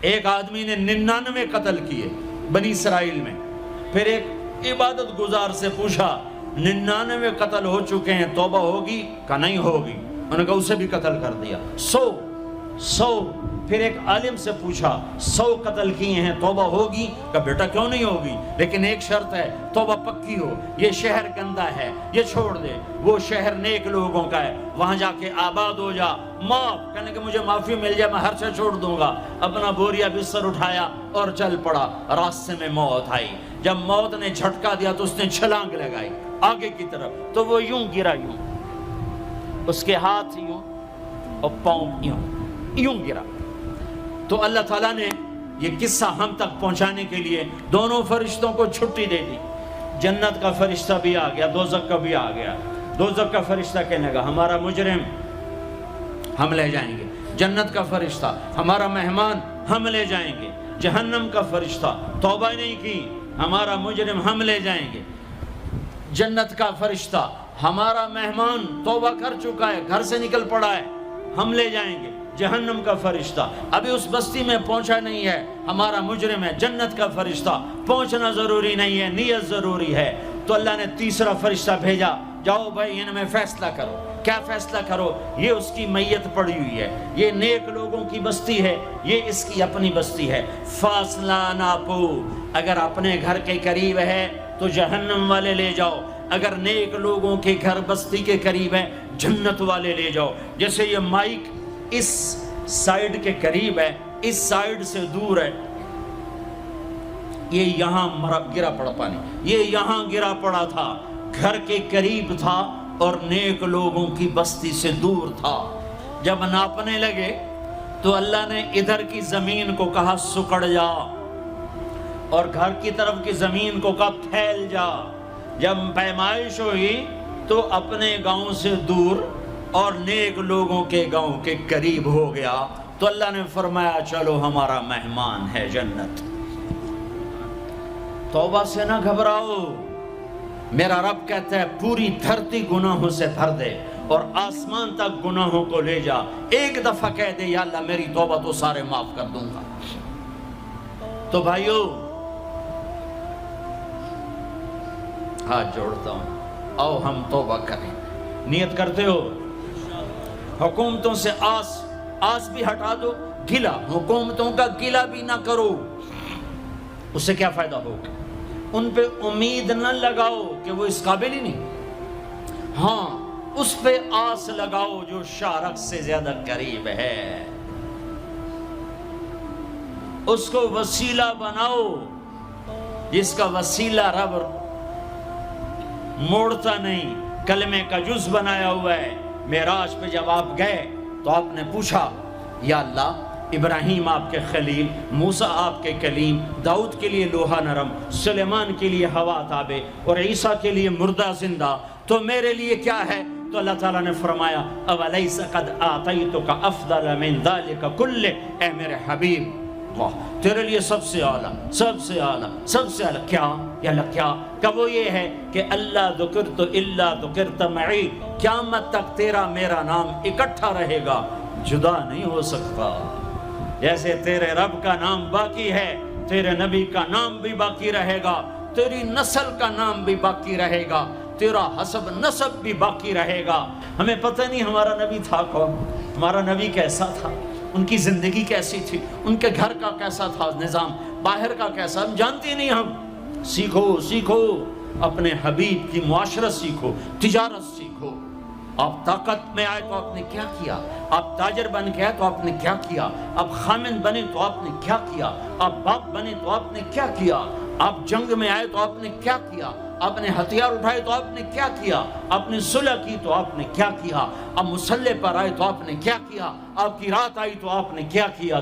ایک آدمی نے 99 قتل کیے بنی اسرائیل میں. پھر ایک عبادت گزار سے پوچھا 99 قتل ہو چکے ہیں توبہ ہوگی؟ کہا نہیں ہوگی. انہوں نے کہا اسے بھی قتل کر دیا. 100. پھر ایک عالم سے پوچھا 100 قتل کیے ہیں توبہ ہوگی؟ کہا بیٹا کیوں نہیں ہوگی، لیکن ایک شرط ہے توبہ پکی ہو. یہ شہر گندا ہے، یہ چھوڑ دے. وہ شہر نیک لوگوں کا ہے، وہاں جا کے آباد ہو جا. معاف کہنے کہ مجھے معافی مل جائے میں ہر شے چھوڑ دوں گا. اپنا بوریا بستر اٹھایا اور چل پڑا. راستے میں موت آئی. جب موت نے جھٹکا دیا تو اس نے چھلانگ لگائی آگے کی طرف، تو وہ یوں گرا، یوں اس کے ہاتھ یوں اور پاؤں یوں گرا. تو اللہ تعالیٰ نے یہ قصہ ہم تک پہنچانے کے لیے دونوں فرشتوں کو چھٹی دے دی. جنت کا فرشتہ بھی آ گیا، دوزخ کا بھی آ گیا. دوزخ کا فرشتہ کہنے لگا ہمارا مجرم ہم لے جائیں گے. جنت کا فرشتہ ہمارا مہمان ہم لے جائیں گے. جہنم کا فرشتہ توبہ نہیں کی ہمارا مجرم ہم لے جائیں گے. جنت کا فرشتہ ہمارا مہمان توبہ کر چکا ہے، گھر سے نکل پڑا ہے، ہم لے جائیں گے. جہنم کا فرشتہ ابھی اس بستی میں پہنچا نہیں ہے، ہمارا مجرم ہے. جنت کا فرشتہ پہنچنا ضروری نہیں ہے، نیت ضروری ہے. تو اللہ نے تیسرا فرشتہ بھیجا، جاؤ بھائی ان میں فیصلہ کرو. کیا فیصلہ کرو؟ یہ اس کی میت پڑی ہوئی ہے، یہ نیک لوگوں کی بستی ہے، یہ اس کی اپنی بستی ہے. فاصلہ ناپو. اگر اپنے گھر کے قریب ہے تو جہنم والے لے جاؤ، اگر نیک لوگوں کے گھر بستی کے قریب ہے جنت والے لے جاؤ. جیسے یہ مائک اس سائیڈ کے قریب ہے، اس سائیڈ سے دور ہے. یہ یہاں گرا پڑا پانی، یہ یہاں گرا پڑا تھا، گھر کے قریب تھا اور نیک لوگوں کی بستی سے دور تھا. جب ناپنے لگے تو اللہ نے ادھر کی زمین کو کہا سکڑ جا، اور گھر کی طرف کی زمین کو کہا پھیل جا. جب پیمائش ہوئی تو اپنے گاؤں سے دور اور نیک لوگوں کے گاؤں کے قریب ہو گیا. تو اللہ نے فرمایا چلو ہمارا مہمان ہے جنت. توبہ سے نہ گھبراؤ. میرا رب کہتا ہے پوری دھرتی گناہوں سے بھر دے اور آسمان تک گناہوں کو لے جا. ایک دفعہ کہہ دے یا اللہ میری توبہ تو سارے معاف کر دوں گا. تو بھائیو ہاتھ جوڑتا ہوں، آؤ ہم توبہ کریں. نیت کرتے ہو؟ حکومتوں سے آس بھی ہٹا دو، گلا حکومتوں کا گلا بھی نہ کرو. اس سے کیا فائدہ ہوگا؟ ان پہ امید نہ لگاؤ کہ وہ اس قابل ہی نہیں. ہاں اس پہ آس لگاؤ جو شارک سے زیادہ قریب ہے. اس کو وسیلہ بناؤ جس کا وسیلہ رب موڑتا نہیں، کلمے کا جز بنایا ہوا ہے. معراج پہ جب آپ گئے تو آپ نے پوچھا یا اللہ ابراہیم آپ کے خلیل، موسیٰ آپ کے کلیم، داؤد کے لیے لوہا نرم، سلیمان کے لیے ہوا تابع اور عیسیٰ کے لیے مردہ زندہ، تو میرے لیے کیا ہے؟ تو اللہ تعالیٰ نے فرمایا اولیس قد آتیتک افضل من ذلک کلہ، اے میرے حبیب واہ تیرے لیے سب سے اعلیٰ، سب سے اعلیٰ، سب سے اعلیٰ کیا؟ یا اللہ کیا؟ کہ وہ یہ ہے کہ اللہ ذکرت الا ذکرت معی، قیامت تک تیرا میرا نام اکٹھا رہے گا، جدا نہیں ہو سکتا. جیسے تیرے رب کا نام باقی ہے، تیرے نبی کا نام بھی باقی رہے گا، تیری نسل کا نام بھی باقی رہے گا، تیرا حسب نسب بھی باقی رہے گا. ہمیں پتہ نہیں ہمارا نبی تھا کون، ہمارا نبی کیسا تھا، ان کی زندگی کیسی تھی، ان کے گھر کا کیسا تھا نظام، باہر کا کیسا، ہم جانتے نہیں. ہم سیکھو اپنے حبیب کی معاشرت سیکھو، تجارت سیکھو. آپ طاقت میں آئے تو آپ نے کیا کیا، آپ تاجر بن کے آئے تو آپ نے کیا کیا، آپ خامن بنے تو آپ نے کیا کیا، آپ باپ بنے تو آپ نے کیا کیا، آپ جنگ میں آئے تو آپ نے کیا کیا، آپ نے ہتھیار اٹھائے تو آپ نے کیا کیا، آپ نے صلح کی تو آپ نے کیا کیا، آپ مسلح پر آئے تو آپ نے کیا کیا، آپ کی رات آئی تو آپ نے کیا کیا.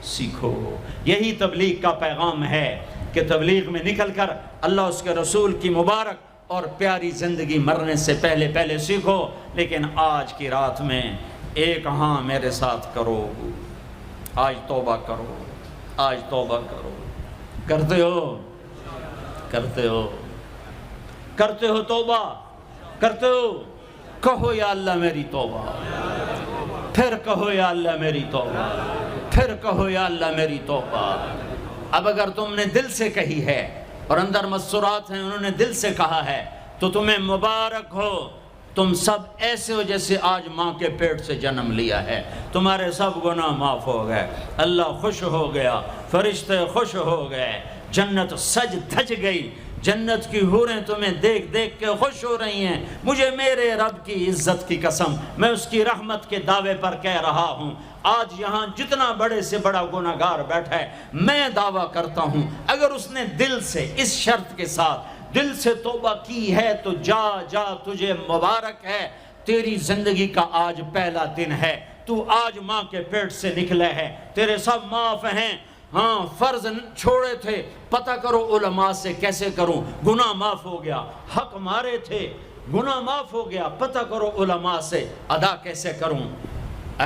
سیکھو. یہی تبلیغ کا پیغام ہے کہ تبلیغ میں نکل کر اللہ اس کے رسول کی مبارک اور پیاری زندگی مرنے سے پہلے سیکھو. لیکن آج کی رات میں ایک ہاں میرے ساتھ کرو، آج توبہ کرو، آج توبہ کرو. کرتے ہو توبہ کرتے ہو؟ کہو یا اللہ میری توبہ، پھر کہو یا اللہ میری توبہ، پھر کہو یا اللہ میری توبہ۔ اب اگر تم نے دل سے کہی ہے اور اندر مسرات ہیں انہوں نے دل سے کہا ہے تو تمہیں مبارک ہو، تم سب ایسے ہو جیسے آج ماں کے پیٹ سے جنم لیا ہے، تمہارے سب گناہ معاف ہو گئے، اللہ خوش ہو گیا، فرشتے خوش ہو گئے، جنت سج دھج گئی، جنت کی حوریں تمہیں دیکھ دیکھ کے خوش ہو رہی ہیں۔ مجھے میرے رب کی عزت کی قسم، میں اس کی رحمت کے دعوے پر کہہ رہا ہوں، آج یہاں جتنا بڑے سے بڑا گناہگار بیٹھا ہے، میں دعویٰ کرتا ہوں اگر اس نے دل سے اس شرط کے ساتھ دل سے توبہ کی ہے تو جا جا تجھے مبارک ہے، تیری زندگی کا آج پہلا دن ہے، تو آج ماں کے پیٹ سے نکلے ہے، تیرے سب معاف ہیں۔ ہاں فرض چھوڑے تھے، پتہ کرو علماء سے کیسے کروں، گناہ معاف ہو گیا، حق مارے تھے، گناہ معاف ہو گیا، پتہ کرو علماء سے ادا کیسے کروں۔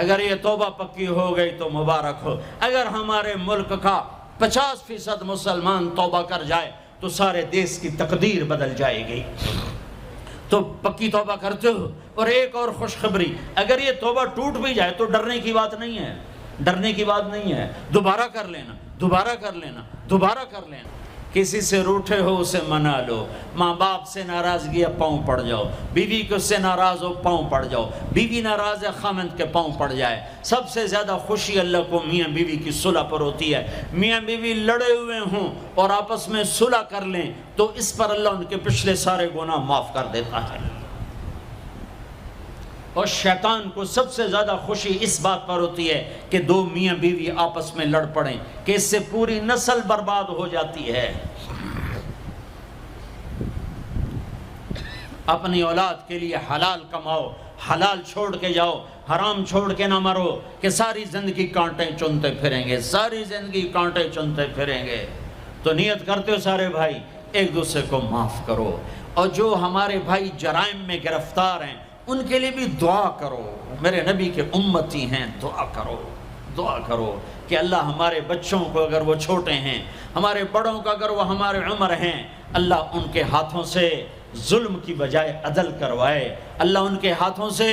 اگر یہ توبہ پکی ہو گئی تو مبارک ہو۔ اگر ہمارے ملک کا 50% مسلمان توبہ کر جائے تو سارے دیش کی تقدیر بدل جائے گی۔ تو پکی توبہ کرتے ہو۔ اور ایک اور خوشخبری، اگر یہ توبہ ٹوٹ بھی جائے تو ڈرنے کی بات نہیں ہے، ڈرنے کی بات نہیں ہے، دوبارہ کر لینا، دوبارہ کر لینا، دوبارہ کر لینا۔ کسی سے روٹھے ہو اسے منا لو، ماں باپ سے ناراضگی ہے پاؤں پڑ جاؤ، بیوی کو سے ناراض ہو پاؤں پڑ جاؤ، بیوی ناراض ہے خاوند کے پاؤں پڑ جائے۔ سب سے زیادہ خوشی اللہ کو میاں بیوی کی صلح پر ہوتی ہے۔ میاں بیوی لڑے ہوئے ہوں اور آپس میں صلح کر لیں تو اس پر اللہ ان کے پچھلے سارے گناہ معاف کر دیتا ہے۔ اور شیطان کو سب سے زیادہ خوشی اس بات پر ہوتی ہے کہ دو میاں بیوی آپس میں لڑ پڑیں، کہ اس سے پوری نسل برباد ہو جاتی ہے۔ اپنی اولاد کے لیے حلال کماؤ، حلال چھوڑ کے جاؤ، حرام چھوڑ کے نہ مرو کہ ساری زندگی کانٹے چنتے پھریں گے، ساری زندگی کانٹے چنتے پھریں گے۔ تو نیت کرتے ہو سارے بھائی ایک دوسرے کو معاف کرو، اور جو ہمارے بھائی جرائم میں گرفتار ہیں ان کے لیے بھی دعا کرو، میرے نبی کے امتی ہیں، دعا کرو، دعا کرو کہ اللہ ہمارے بچوں کو اگر وہ چھوٹے ہیں، ہمارے بڑوں کو اگر وہ ہمارے عمر ہیں، اللہ ان کے ہاتھوں سے ظلم کی بجائے عدل کروائے، اللہ ان کے ہاتھوں سے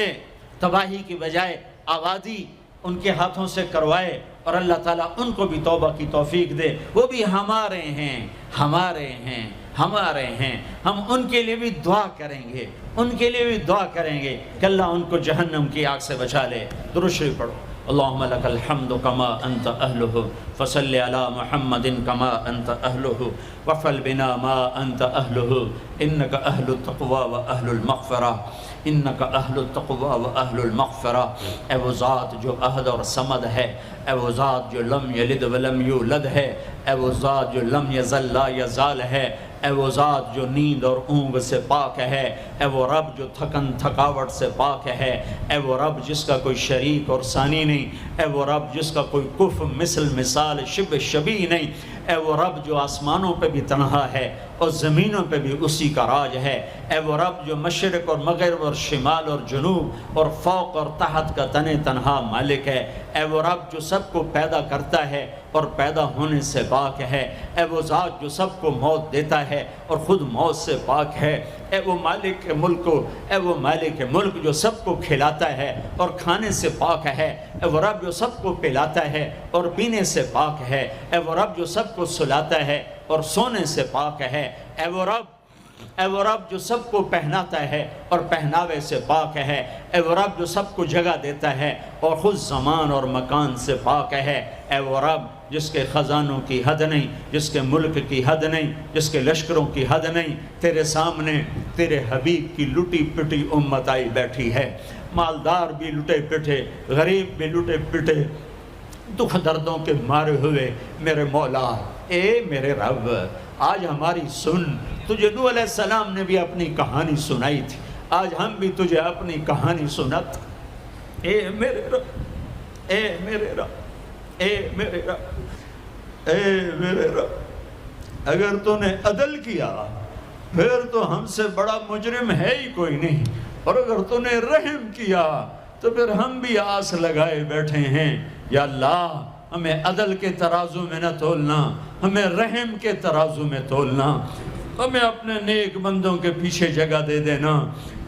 تباہی کی بجائے آبادی ان کے ہاتھوں سے کروائے، اور اللہ تعالیٰ ان کو بھی توبہ کی توفیق دے۔ وہ بھی ہمارے ہیں، ہمارے ہیں، ہمارے ہیں، ہم ان کے لیے بھی دعا کریں گے، ان کے لیے بھی دعا کریں گے کہ اللہ ان کو جہنم کی آگ سے بچا لے۔ درود شریف پڑھو۔ اللہم لک الحمد کما انت اہلہ فصل علی محمد کما انت اہلہ وفعل بنا ما انت اہلہ انک اہل التقوی و اہل المغفرہ، انک اہل التقوی و اہل المغفرہ۔ اے وہ ذات جو احد اور صمد ہے، اے وہ ذات جو لم یلد ولم یولد ہے، اے وہ ذات جو لم یزل لا یزال ہے، اے وہ ذات جو نیند اور اونگ سے پاک ہے، اے وہ رب جو تھکن تھکاوٹ سے پاک ہے، اے وہ رب جس کا کوئی شریک اور ثانی نہیں، اے وہ رب جس کا کوئی کف مثل مثال شبہ شبیہ نہیں، اے وہ رب جو آسمانوں پہ بھی تنہا ہے اور زمینوں پہ بھی اسی کا راج ہے، اے وہ رب جو مشرق اور مغرب اور شمال اور جنوب اور فوق اور تحت کا تنہا مالک ہے، اے وہ رب جو سب کو پیدا کرتا ہے اور پیدا ہونے سے پاک ہے، اے وہ ذات جو سب کو موت دیتا ہے اور خود موت سے پاک ہے، اے وہ مالک ملک، اے وہ مالک ملک جو سب کو کھلاتا ہے اور کھانے سے پاک ہے، اے وہ رب جو سب کو پلاتا ہے اور پینے سے پاک ہے، اے وہ رب جو سب کو سلاتا ہے اور سونے سے پاک ہے، اے وہ رب جو سب کو پہناتا ہے اور پہناوے سے پاک ہے، اے وہ رب جو سب کو جگہ دیتا ہے اور خود زمان اور مکان سے پاک ہے، اے وہ رب جس کے خزانوں کی حد نہیں، جس کے ملک کی حد نہیں، جس کے لشکروں کی حد نہیں، تیرے سامنے تیرے حبیب کی لٹی پٹی امت آئی بیٹھی ہے، مالدار بھی لٹے پٹے، غریب بھی لٹے پٹے، دکھ دردوں کے مارے ہوئے میرے مولا، اے میرے رب آج ہماری سن۔ تجھے نوح علیہ السلام نے بھی اپنی کہانی سنائی تھی، آج ہم بھی تجھے اپنی کہانی سنت۔ اے میرے رب، اے میرے رب، اے میرے رب، اے میرے رب، اگر تو نے عدل کیا پھر تو ہم سے بڑا مجرم ہے ہی کوئی نہیں، اور اگر تو نے رحم کیا تو پھر ہم بھی آس لگائے بیٹھے ہیں۔ یا اللہ ہمیں عدل کے ترازو میں نہ تولنا، ہمیں رحم کے ترازو میں تولنا، ہمیں اپنے نیک بندوں کے پیچھے جگہ دے دینا۔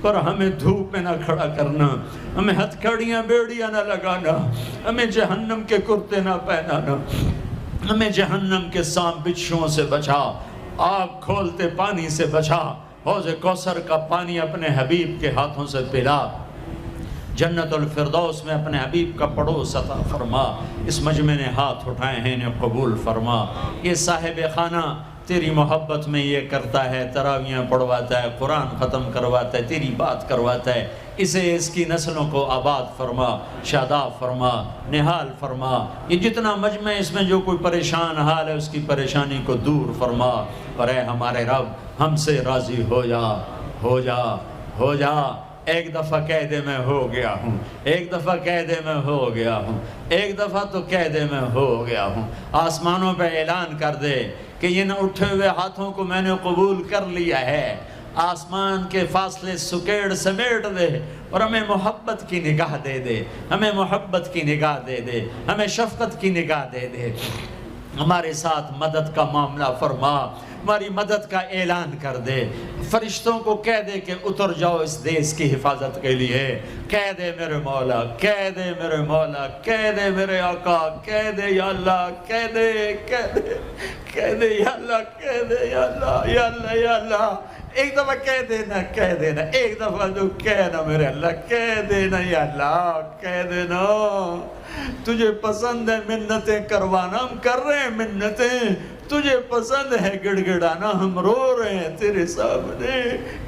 پر ہمیں دھوپ میں نہ کھڑا کرنا، ہمیں ہتھکڑیاں بیڑیاں نہ لگانا، ہمیں جہنم کے کرتے نہ پہنانا، ہمیں جہنم کے سانپ بچھوؤں سے بچا، آگ کھولتے پانی سے بچا، حوض کوثر کا پانی اپنے حبیب کے ہاتھوں سے پلا، جنت الفردوس میں اپنے حبیب کا پڑوس عطا فرما، اس مجمع نے ہاتھ اٹھائے ہیں انہیں قبول فرما۔ یہ صاحب خانہ تیری محبت میں یہ کرتا ہے، تراویاں پڑھواتا ہے، قرآن ختم کرواتا ہے، تیری بات کرواتا ہے، اسے اس کی نسلوں کو آباد فرما، شاداب فرما، نحال فرما۔ یہ جتنا مجمع اس میں جو کوئی پریشان حال ہے اس کی پریشانی کو دور فرما، اور اے ہمارے رب ہم سے راضی ہو جا، ہو جا، ہو جا۔ ایک دفعہ کہہ دے میں ہو گیا ہوں، ایک دفعہ کہہ دے میں ہو گیا ہوں، ایک دفعہ تو کہہ دے میں ہو گیا ہوں۔ آسمانوں پہ اعلان کر دے کہ ان اٹھے ہوئے ہاتھوں کو میں نے قبول کر لیا ہے، آسمان کے فاصلے سکیڑ سمیٹ دے اور ہمیں محبت کی نگاہ دے دے، ہمیں محبت کی نگاہ دے دے، ہمیں شفقت کی نگاہ دے دے، ہمارے ساتھ مدد کا معاملہ فرما، ہماری مدد کا اعلان کر دے، فرشتوں کو کہہ دے کہ اتر جاؤ اس دیس کی حفاظت کے لیے، کہہ دے میرے مولا، کہہ دے میرے مولا، کہہ دے میرے آقا، کہہ دے یا اللہ، کہہ دے، کہہ دے، کہہ دے یا اللہ، کہہ دے یا اللہ، یا اللہ، یا اللہ۔ ایک دفعہ کہہ دینا، کہہ دینا، ایک دفعہ تو کہنا میرے اللہ، کہہ دینا یا اللہ، کہہ دینا۔ تجھے پسند ہے منتیں کروانا، ہم کر رہے ہیں منتیں، تجھے پسند ہے گڑ گڑانا، ہم رو رہے ہیں تیرے سامنے،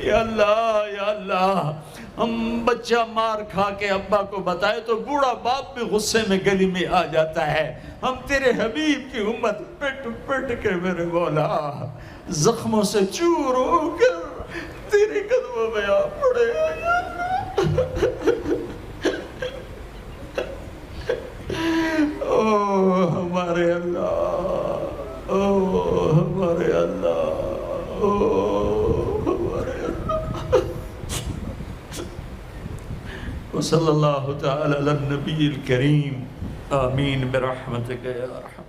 یا اللہ، یا اللہ۔ ہم بچہ مار کھا کے ابا کو بتائے تو بوڑھا باپ بھی غصے میں گلی میں آ جاتا ہے، ہم تیرے حبیب کی امت پٹ پٹ کے میرے مولا زخموں سے چور ہو کر تیرے قدموں میں آ پڑے، او ہمارے اللہ، او ہمارے اللہ، او ہمارے اللہ۔ وصلی اللہ تعالی علی النبی الکریم، آمین برحمتک یا ارحم۔